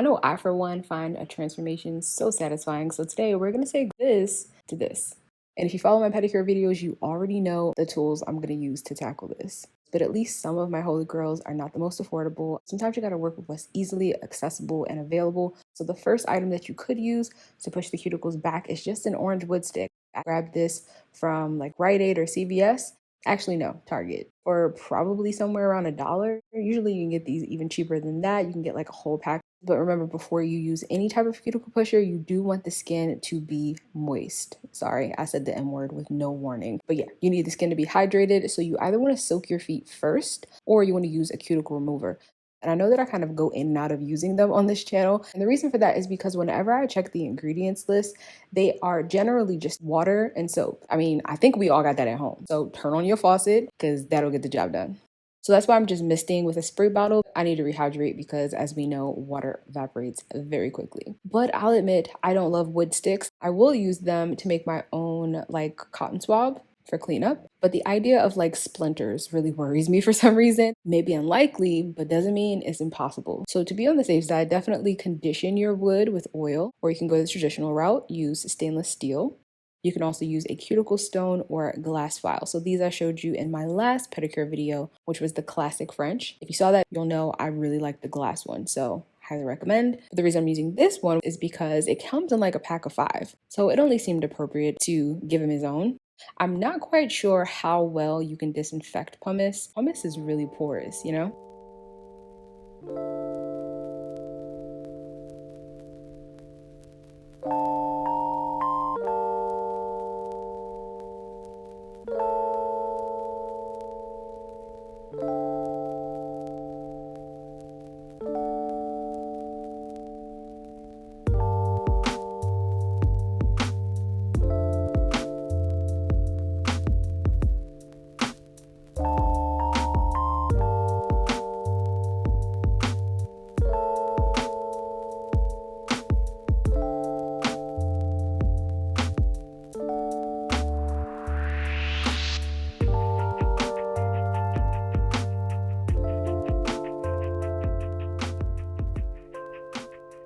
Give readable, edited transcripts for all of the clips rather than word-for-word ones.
I know I, for one, find a transformation so satisfying. So today we're going to take this to this. And if you follow my pedicure videos, you already know the tools I'm going to use to tackle this. But at least some of my holy grails are not the most affordable. Sometimes you got to work with what's easily accessible and available. So the first item that you could use to push the cuticles back is just an orange wood stick. I grabbed this from like Rite Aid or CVS. Actually, no, Target, for probably somewhere around $1. Usually you can get these even cheaper than that. You can get like a whole pack. But remember, before you use any type of cuticle pusher, you do want the skin to be moist. Sorry, I said the M word with no warning. But yeah, you need the skin to be hydrated. So you either want to soak your feet first or you want to use a cuticle remover. And I know that I kind of go in and out of using them on this channel. And the reason for that is because whenever I check the ingredients list, they are generally just water and soap. I mean, I think we all got that at home. So turn on your faucet because that'll get the job done. So that's why I'm just misting with a spray bottle. I need to rehydrate because, as we know, water evaporates very quickly. But I'll admit, I don't love wood sticks. I will use them to make my own like cotton swab for cleanup. But the idea of like splinters really worries me for some reason. Maybe unlikely, but doesn't mean it's impossible. So to be on the safe side, definitely condition your wood with oil, or you can go the traditional route, use stainless steel. You can also use a cuticle stone or glass file. So these I showed you in my last pedicure video, which was the classic French. If you saw that, you'll know I really like the glass one. So highly recommend. But the reason I'm using this one is because it comes in like a pack of 5. So it only seemed appropriate to give him his own. I'm not quite sure how well you can disinfect pumice. Pumice is really porous, you know?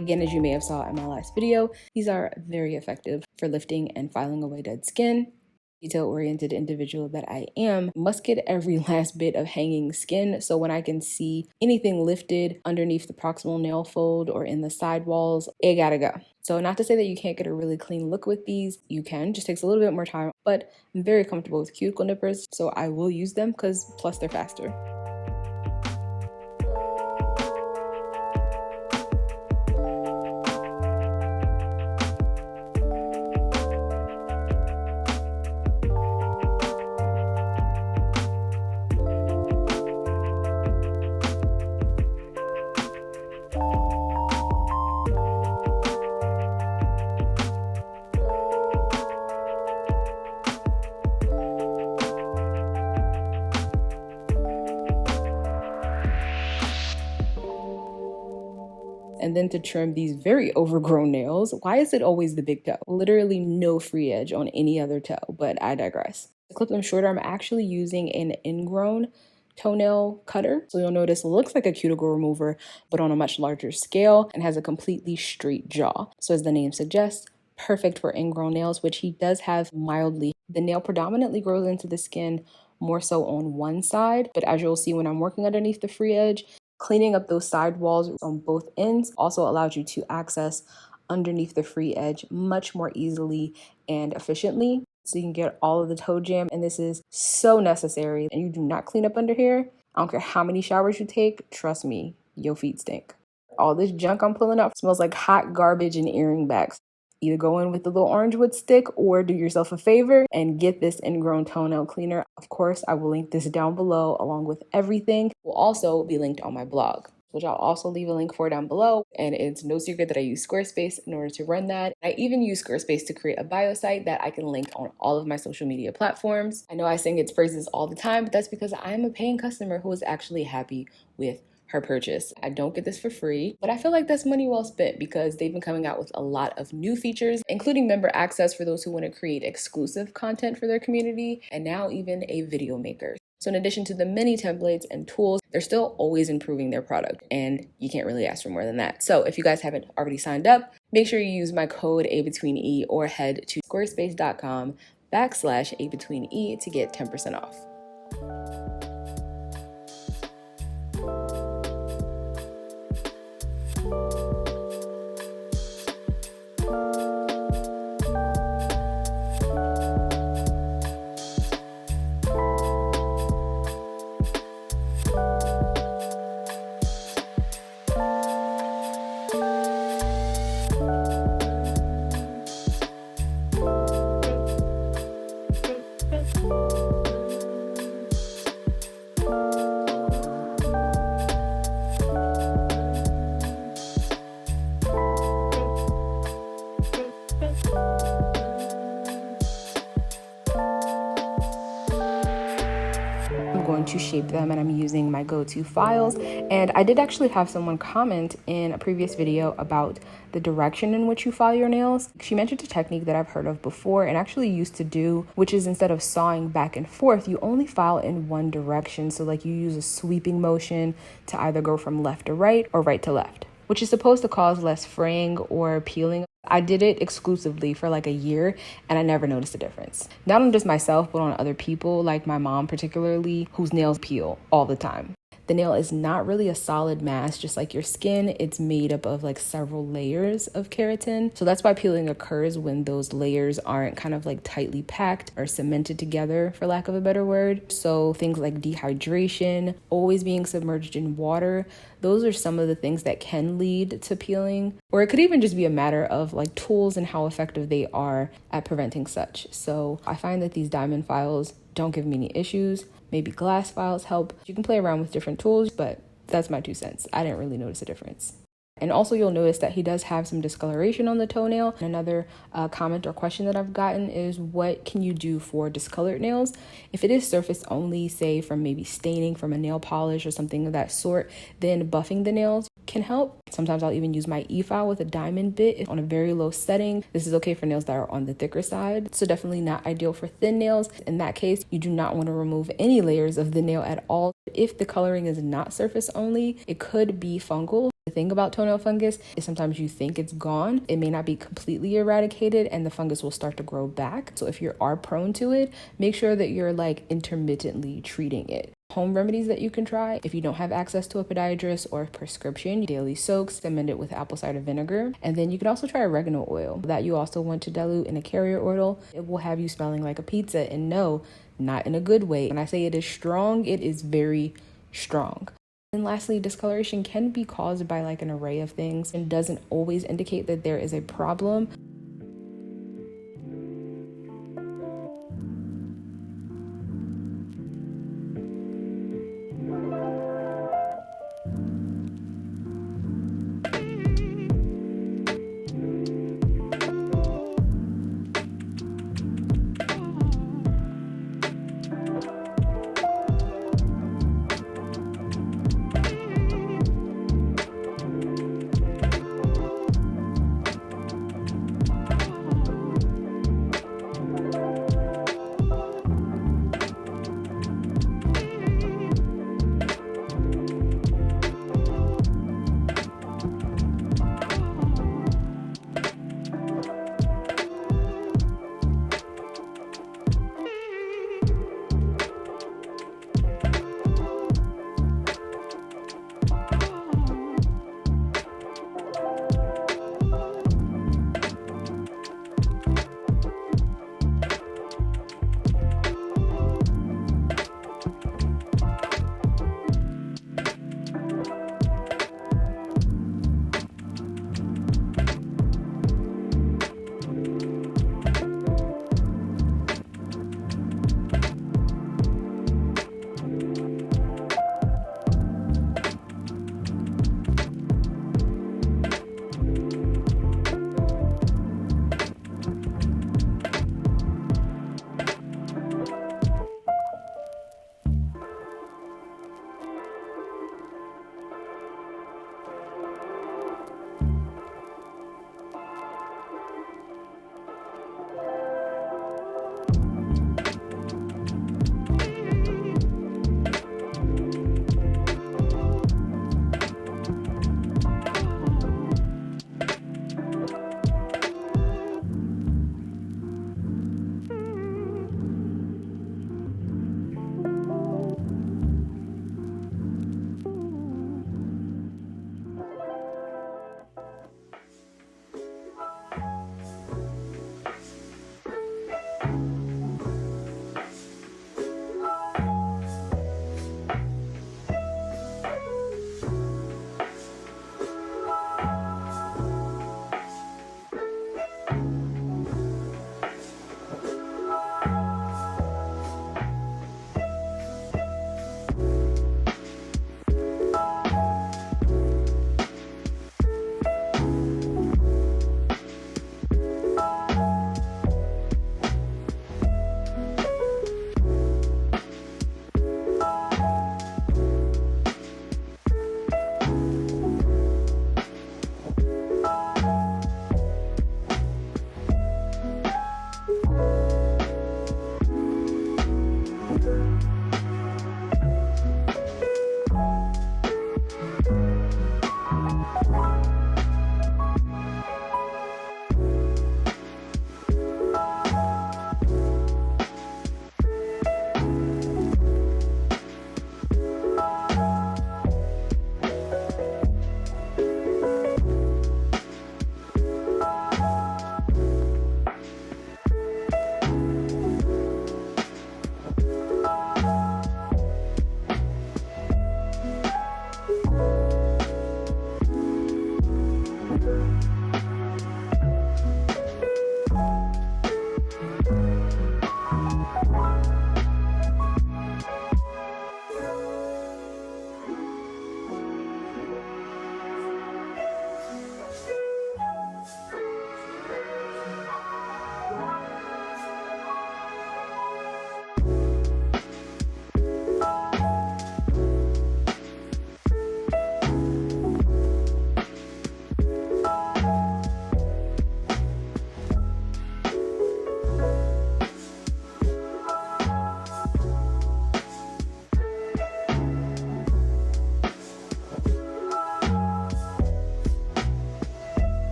Again, as you may have saw in my last video, these are very effective for lifting and filing away dead skin. Detail-oriented individual that I am must get every last bit of hanging skin, so when I can see anything lifted underneath the proximal nail fold or in the side walls, it gotta go. So not to say that you can't get a really clean look with these, you can, just takes a little bit more time, but I'm very comfortable with cuticle nippers, so I will use them because plus they're faster. And then to trim these very overgrown nails, why is it always the big toe? Literally no free edge on any other toe, but I digress. To clip them shorter, I'm actually using an ingrown toenail cutter. So you'll notice it looks like a cuticle remover, but on a much larger scale and has a completely straight jaw. So as the name suggests, perfect for ingrown nails, which he does have mildly. The nail predominantly grows into the skin more so on one side, but as you'll see when I'm working underneath the free edge, cleaning up those side walls on both ends also allows you to access underneath the free edge much more easily and efficiently. So you can get all of the toe jam, and this is so necessary. And you do not clean up under here. I don't care how many showers you take, trust me, your feet stink. All this junk I'm pulling up smells like hot garbage and earring backs. Either go in with the little orange wood stick or do yourself a favor and get this ingrown toenail cleaner. Of course, I will link this down below along with everything. It will also be linked on my blog, which I'll also leave a link for down below. And it's no secret that I use Squarespace in order to run that. I even use Squarespace to create a bio site that I can link on all of my social media platforms. I know I sing its praises all the time, but that's because I am a paying customer who is actually happy with her purchase. I don't get this for free, but I feel like that's money well spent because they've been coming out with a lot of new features, including member access for those who want to create exclusive content for their community, and now even a video maker. So in addition to the many templates and tools, they're still always improving their product, and you can't really ask for more than that. So if you guys haven't already signed up, make sure you use my code abetweene or head to squarespace.com/abetweene to get 10% off. I'm going to shape them, and I'm using my go-to files. And I did actually have someone comment in a previous video about the direction in which you file your nails. She mentioned a technique that I've heard of before and actually used to do, which is instead of sawing back and forth, you only file in one direction. So like you use a sweeping motion to either go from left to right or right to left, which is supposed to cause less fraying or peeling. I did it exclusively for like a year and I never noticed a difference. Not on just myself, but on other people, like my mom particularly, whose nails peel all the time. The nail is not really a solid mass, just like your skin. It's made up of like several layers of keratin. So that's why peeling occurs when those layers aren't kind of like tightly packed or cemented together, for lack of a better word. So things like dehydration, always being submerged in water, those are some of the things that can lead to peeling. Or it could even just be a matter of like tools and how effective they are at preventing such. So I find that these diamond files don't give me any issues. Maybe glass files help. You can play around with different tools, but that's my 2 cents. I didn't really notice a difference. And also you'll notice that he does have some discoloration on the toenail. Another comment or question that I've gotten is, what can you do for discolored nails? If it is surface only, say from maybe staining from a nail polish or something of that sort, then buffing the nails can help. Sometimes I'll even use my e-file with a diamond bit on a very low setting. This is okay for nails that are on the thicker side, so definitely not ideal for thin nails. In that case, you do not want to remove any layers of the nail at all. If the coloring is not surface only, it could be fungal. The thing about toenail fungus is sometimes you think it's gone. It may not be completely eradicated and the fungus will start to grow back. So if you are prone to it, make sure that you're like intermittently treating it. Home remedies that you can try if you don't have access to a podiatrist or a prescription: daily soaks, amend it with apple cider vinegar. And then you can also try oregano oil that you also want to dilute in a carrier oil. It will have you smelling like a pizza, and no, not in a good way. When I say it is strong, it is very strong. And lastly, discoloration can be caused by like an array of things and doesn't always indicate that there is a problem.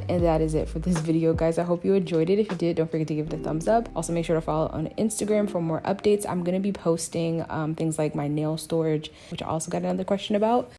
And that is it for this video, guys. I hope you enjoyed it. If you did, don't forget to give it a thumbs up. Also, make sure to follow on Instagram for more updates. I'm going to be posting things like my nail storage, which I also got another question about.